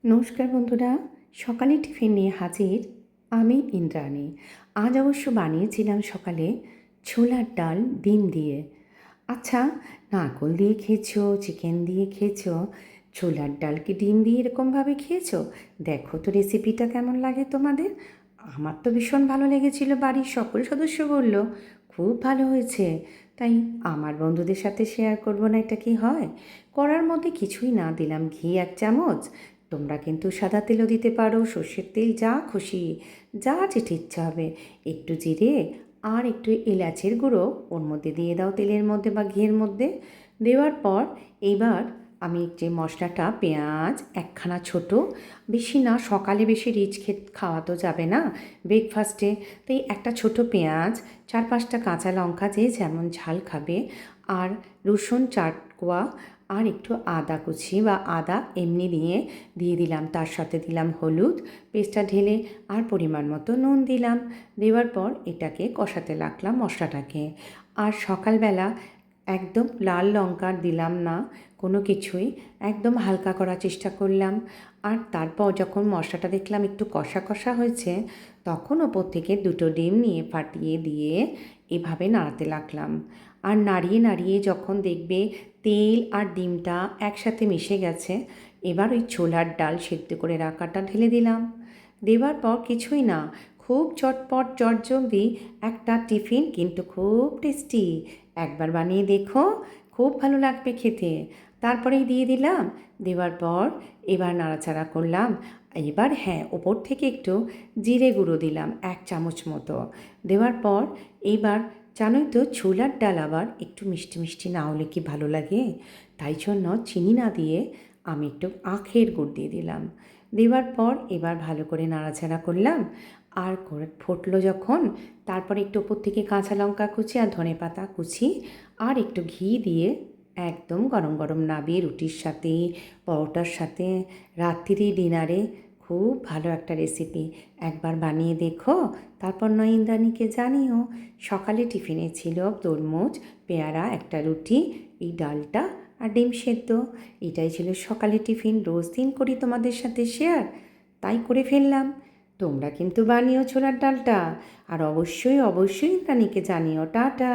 নমস্কার বন্ধুরা, সকালে টিফিন নিয়ে হাজির আমি ইন্দ্রাণী। আজ অবশ্য বানিয়েছিলাম সকালে ছোলার ডাল ডিম দিয়ে। আচ্ছা, নারকোল দিয়ে খেয়েছো, চিকেন দিয়ে খেয়েছো, ছোলার ডাল কি ডিম দিয়ে এরকমভাবে খেয়েছো? দেখো তো রেসিপিটা কেমন লাগে তোমাদের। আমার তো ভীষণ ভালো লেগেছিল, বাড়ির সকল সদস্য বলল খুব ভালো হয়েছে। তাই আমার বন্ধুদের সাথে শেয়ার করবো না, এটা কি হয়? করার মধ্যে কিছুই না, দিলাম ঘি 1 চামচ। তোমরা কিন্তু সাদা তেলও দিতে পারো, সর্ষের তেল, যা খুশি, যা যেটা ইচ্ছা হবে। একটু জিরে আর একটু এলাচের গুঁড়ো ওর মধ্যে দিয়ে দাও, তেলের মধ্যে বা ঘিয়ের মধ্যে। দেওয়ার পর এইবার আমি যে মশলাটা, পেঁয়াজ একখানা ছোট, বেশি না, সকালে বেশি রিচ খাওয়া তো যাবে না ব্রেকফাস্টে, তাই একটা ছোট পেঁয়াজ, 4-5টা কাঁচা লঙ্কা, যে যেমন ঝাল খাবে, আর রসুন 4 কোয়া, আর একটু আদা কুচি বা আদা এমনি দিয়ে দিলাম। তার সাথে দিলাম হলুদ, পেস্টটা ঢেলে, আর পরিমাণ মতো নুন দিলাম। দেওয়ার পর এটাকে কষাতে লাগলাম মশলাটাকে। আর সকালবেলা একদম লাল লঙ্কা দিলাম না কোনো কিছুই, একদম হালকা করার চেষ্টা করলাম। আর তারপর যখন মশলাটা দেখলাম একটু কষা কষা হয়েছে, তখন ওপর থেকে 2টো ডিম নিয়ে ফাটিয়ে দিয়ে এভাবে নাড়াতে লাগলাম। আর নাড়িয়ে নাড়িয়ে যখন দেখবে তেল আর ডিমটা একসাথে মিশে গেছে, এবার ওই ছোলার ডাল সেদ্ধ করে রাখাটা ঢেলে দিলাম। দেওয়ার পর কিছুই না, খুব চটপট চটজলদি একটা টিফিন, কিন্তু খুব টেস্টি। একবার বানিয়ে দেখো, খুব ভালো লাগবে খেতে। তারপরেই দিয়ে দিলাম। দেওয়ার পর এবার নাড়াচাড়া করলাম। এবার হ্যাঁ, ওপর থেকে একটু জিরে গুঁড়ো দিলাম 1 চামচ মতো। দেওয়ার পর এইবার, জানোই তো ছোলার ডাল আবার একটু মিষ্টি মিষ্টি না হলে কি ভালো লাগে, তাই জন্য চিনি না দিয়ে আমি একটু আখের গুড় দিয়ে দিলাম। দেওয়ার পর এবার ভালো করে নাড়াচাড়া করলাম। আর ফুটলো যখন, তারপরে একটু ওপর থেকে কাঁচা লঙ্কা কুচি আর ধনেপাতা কুচি আর একটু ঘি দিয়ে একদম গরম গরম নাবিয়ে রুটির সাথে, পরোটার সাথে, রাত্রিরে ডিনারে খুব ভালো একটা রেসিপি। একবার বানিয়ে দেখো, তারপর নয় ইন্দ্রাণীকে জানিও। সকালে টিফিনে ছিল তরমুজ, পেয়ারা, একটা রুটি, এই ডালটা আর ডিম সেদ্ধ। এটাই ছিল সকালে টিফিন। রোজ দিন করি তোমাদের সাথে শেয়ার, তাই করে ফেললাম। তোমরা কিন্তু বানিও ছোলার ডালটা। আর অবশ্যই অবশ্যই ইন্দ্রাণীকে জানিও। টাটা।